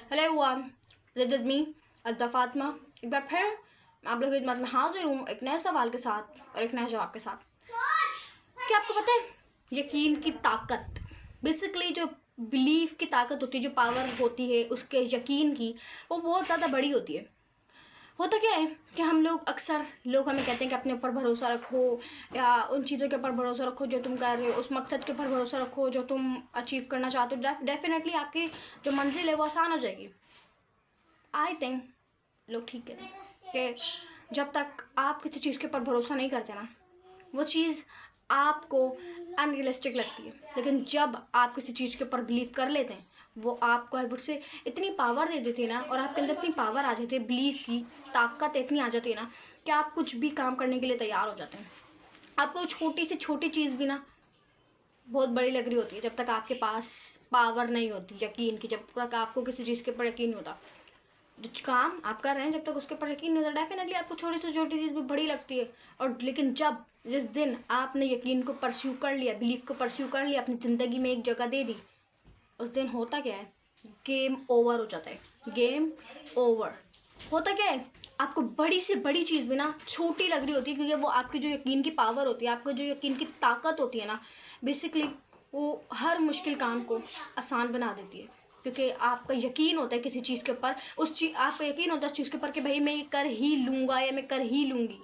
Hello everyone, this is me अद्दा फातिमा। एक बार फिर आप लोगों की खिदमत में हाजिर हूँ एक नए सवाल के साथ और एक नए जवाब के साथ। क्या आपको पता है यकीन की ताकत, बेसिकली जो बिलीफ की ताकत होती है, जो पावर होती है उसके यकीन की, वो बहुत ज़्यादा बड़ी होती है। होता क्या है कि हम लोग अक्सर हमें कहते हैं कि अपने ऊपर भरोसा रखो या उन चीज़ों के ऊपर भरोसा रखो जो तुम कर रहे हो, उस मकसद के ऊपर भरोसा रखो जो तुम अचीव करना चाहते हो। डेफिनेटली आपकी जो मंजिल है वो आसान हो जाएगी। आई थिंक लोग ठीक है कि जब तक आप किसी चीज़ के ऊपर भरोसा नहीं करते ना, वो चीज़ आपको अनरियलिस्टिक लगती है। लेकिन जब आप किसी चीज़ के ऊपर बिलीव कर लेते हैं, वो आपको आई वुड से इतनी पावर दे देती है ना, और आपके अंदर इतनी पावर आ जाती है, बिलीव की ताकत इतनी आ जाती है ना कि आप कुछ भी काम करने के लिए तैयार हो जाते हैं। आपको छोटी से छोटी चीज़ भी ना बहुत बड़ी लग रही होती है जब तक आपके पास पावर नहीं होती यकीन की, जब तक आपको किसी चीज़ के ऊपर यकीन नहीं होता। जो काम आप कर रहे हैं जब तक उसके ऊपर यकीन नहीं होता, डेफिनेटली आपको छोटी से छोटी चीज़ भी बड़ी लगती है। और लेकिन जिस दिन आपने यकीन को परस्यू कर लिया, बिलीफ को परस्यू कर लिया, अपनी ज़िंदगी में एक जगह दे दी, उस दिन होता क्या है, गेम ओवर हो जाता है। गेम ओवर होता क्या है, आपको बड़ी से बड़ी चीज़ भी ना छोटी लग रही होती है, क्योंकि वो आपकी जो यकीन की पावर होती है, आपको जो यकीन की ताकत होती है ना, बेसिकली वो हर मुश्किल काम को आसान बना देती है। क्योंकि आपका यकीन होता है किसी चीज़ के ऊपर, आपका यकीन होता है उस चीज़ के ऊपर कि भाई मैं ये कर ही लूँगा या मैं कर ही लूँगी।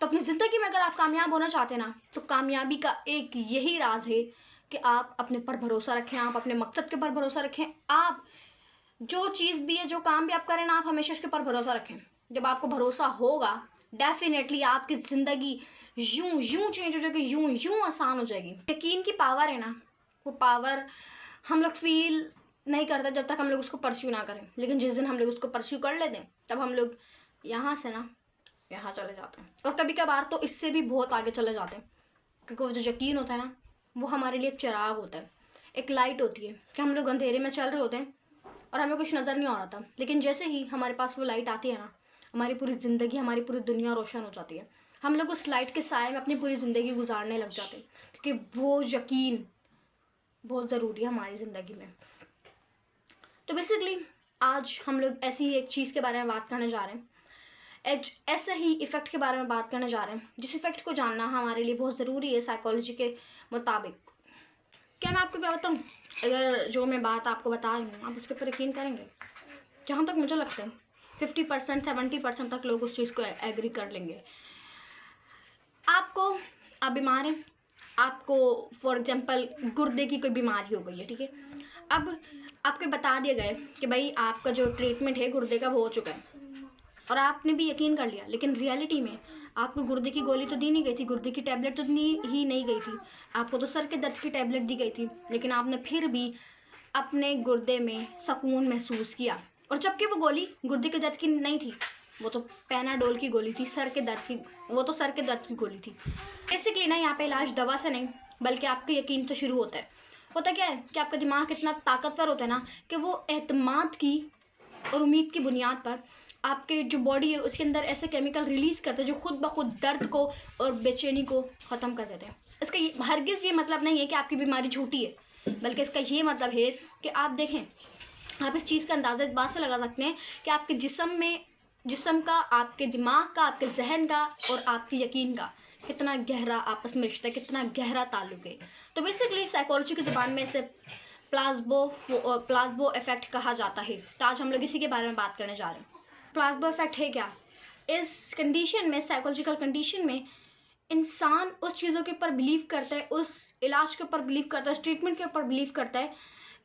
तो अपनी ज़िंदगी में अगर आप कामयाब होना चाहते हैं ना, तो कामयाबी का एक यही राज है कि आप अपने पर भरोसा रखें, आप अपने मकसद के ऊपर भरोसा रखें। आप जो चीज़ भी है, जो काम भी आप करें ना, आप हमेशा उसके ऊपर भरोसा रखें। जब आपको भरोसा होगा, डेफिनेटली आपकी ज़िंदगी यूं यूं चेंज हो जाएगी, यूं यूं आसान हो जाएगी। यकीन की पावर है ना, वो पावर हम लोग फील नहीं करते जब तक हम लोग उसको परस्यू ना करें। लेकिन जिस दिन हम लोग उसको परस्यू कर लेते हैं, तब हम लोग यहाँ से ना यहाँ चले जाते हैं, और कभी कभार तो इससे भी बहुत आगे चले जाते हैं। क्योंकि वो जो यकीन होता है ना, वो हमारे लिए एक चिराग होता है, एक लाइट होती है कि हम लोग अंधेरे में चल रहे होते हैं और हमें कुछ नज़र नहीं आ रहा था, लेकिन जैसे ही हमारे पास वो लाइट आती है ना, हमारी पूरी ज़िंदगी, हमारी पूरी दुनिया रोशन हो जाती है। हम लोग उस लाइट के साए में अपनी पूरी ज़िंदगी गुजारने लग जाते हैं, क्योंकि वो यकीन बहुत ज़रूरी है हमारी ज़िंदगी में। तो बेसिकली आज हम लोग ऐसी ही एक चीज़ के बारे में बात करने जा रहे हैं, ऐसे ही इफ़ेक्ट के बारे में बात करने जा रहे हैं, जिस इफ़ेक्ट को जानना हमारे लिए बहुत ज़रूरी है साइकोलॉजी के मुताबिक। क्या मैं आपको क्या बताऊँ, अगर जो मैं बात आपको बता रही हूँ आप उसके ऊपर यकीन करेंगे? जहाँ तक मुझे लगता है 50% 70% तक लोग उस चीज़ को एग्री कर लेंगे। आप बीमार हैं, आपको फॉर एग्जांपल गुर्दे की कोई बीमारी हो गई है, ठीक है। अब आपको बता दिया गया कि भाई आपका जो ट्रीटमेंट है गुर्दे का वो हो चुका है, और आपने भी यकीन कर लिया, लेकिन रियलिटी में आपको गुर्दे की गोली तो दी नहीं गई थी, गुर्दे की टैबलेट तो दी ही नहीं गई थी, आपको तो सर के दर्द की टैबलेट दी गई थी, लेकिन आपने फिर भी अपने गुर्दे में सुकून महसूस किया। और जबकि वो गोली गुर्दे के दर्द की नहीं थी, वो तो पैनाडोल की गोली थी, सर के दर्द की, वो तो सर के दर्द की गोली थी। बेसिकली ना यहाँ पे इलाज दवा से नहीं, बल्कि आपके यकीन से शुरू होता है। होता क्या है कि आपका दिमाग इतना ताकतवर होता है ना कि वो एतमाद की और उम्मीद की बुनियाद पर आपके जो बॉडी है उसके अंदर ऐसे केमिकल रिलीज़ करते हैं जो खुद ब खुद दर्द को और बेचैनी को ख़त्म कर देते हैं। इसका हरगिज़ ये मतलब नहीं है कि आपकी बीमारी झूठी है, बल्कि इसका ये मतलब है कि आप देखें, आप इस चीज़ का अंदाज़ा इस बात से लगा सकते हैं कि आपके जिस्म का, आपके दिमाग का, आपके जहन का और आपके यकीन का कितना गहरा आपस में रिश्ता है, कितना गहरा ताल्लुक है। तो बेसिकली साइकोलॉजी की ज़बान में इसे प्लाज्बो इफेक्ट कहा जाता है। तो आज हम लोग इसी के बारे में बात करने जा रहे हैं। प्लाज्बो इफेक्ट है क्या? इस कंडीशन में, साइकोलॉजिकल कंडीशन में, इंसान उस चीज़ों के ऊपर बिलीव करता है, उस इलाज के ऊपर बिलीव करता है, उस ट्रीटमेंट के ऊपर बिलीव करता है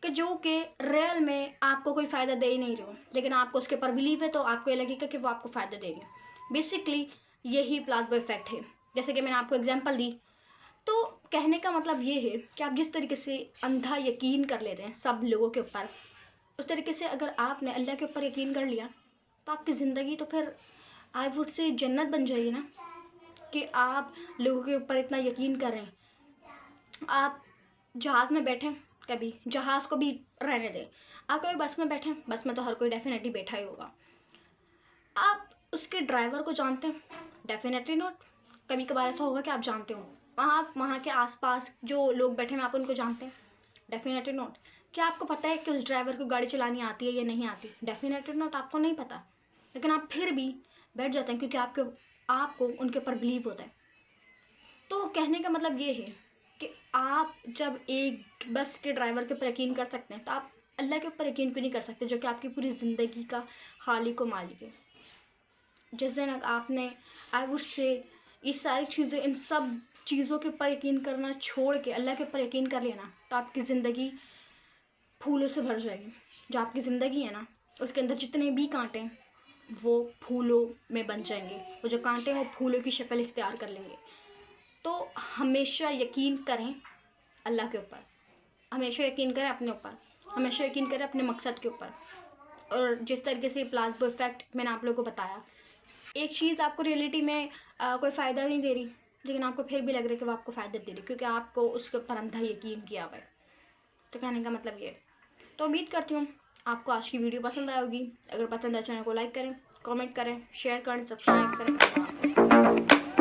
कि जो कि रियल में आपको कोई फ़ायदा दे ही नहीं रहे हो, लेकिन आपको उसके ऊपर बिलीव है तो आपको ये लगेगा कि वो आपको फ़ायदा दे रही है। बेसिकली यही प्लाज्बो इफेक्ट है। जैसे कि मैंने आपको एग्जांपल दी, तो कहने का मतलब ये है कि आप जिस तरीके से अंधा यकीन कर लेते हैं सब लोगों के ऊपर, उस तरीके से अगर आपने अल्लाह के ऊपर यकीन कर लिया तो आपकी ज़िंदगी तो फिर आई वुड से जन्नत बन जाएगी ना, कि आप लोगों के ऊपर इतना यकीन कर रहे हैं। आप जहाज़ में बैठें, कभी जहाज़ को भी रहने दें, आप कभी बस में बैठें, बस में तो हर कोई डेफिनेटली बैठा ही होगा, आप उसके ड्राइवर को जानते हैं? Definitely not. कभी कभार ऐसा होगा कि आप जानते हो, वहाँ के आसपास जो लोग बैठे हैं आप उनको जानते हैं? Definitely not. क्या आपको पता है कि उस ड्राइवर को गाड़ी चलानी आती है या नहीं आती? डेफिनेटली नॉट, आपको नहीं पता, लेकिन आप फिर भी बैठ जाते हैं क्योंकि आपको उनके ऊपर बिलीव होता है। तो कहने का मतलब ये है कि आप जब एक बस के ड्राइवर के ऊपर यकीन कर सकते हैं तो आप अल्लाह के ऊपर यकीन क्यों नहीं कर सकते, जो कि आपकी पूरी ज़िंदगी का खालिक व मालिक है। जिस दिन आपने आई वुड से ये सारी चीज़ें, इन सब चीज़ों के ऊपर यकीन करना छोड़ के अल्लाह के ऊपर यकीन कर लेना, तो आपकी ज़िंदगी फूलों से भर जाएगी। जो आपकी ज़िंदगी है ना, उसके अंदर जितने भी कांटे हैं वो फूलों में बन जाएंगे, वो जो कांटे हैं वो फूलों की शक्ल इख्तियार कर लेंगे। तो हमेशा यकीन करें अल्लाह के ऊपर, हमेशा यकीन करें अपने ऊपर, हमेशा यकीन करें अपने मकसद के ऊपर। और जिस तरीके से प्लाज़्बो इफ़ेक्ट मैंने आप लोगों को बताया, एक चीज़ आपको रियलिटी में कोई फ़ायदा नहीं दे रही, लेकिन आपको फिर भी लग रहा है कि वो आपको फ़ायदा दे रही, क्योंकि आपको उसके ऊपर अंधा यकीन किया हुआ है। तो कहने का मतलब ये है। तो उम्मीद करती हूँ आपको आज की वीडियो पसंद आई होगी। अगर पसंद आए चैनल को लाइक करें, कमेंट करें, शेयर करें, सब्सक्राइब करें।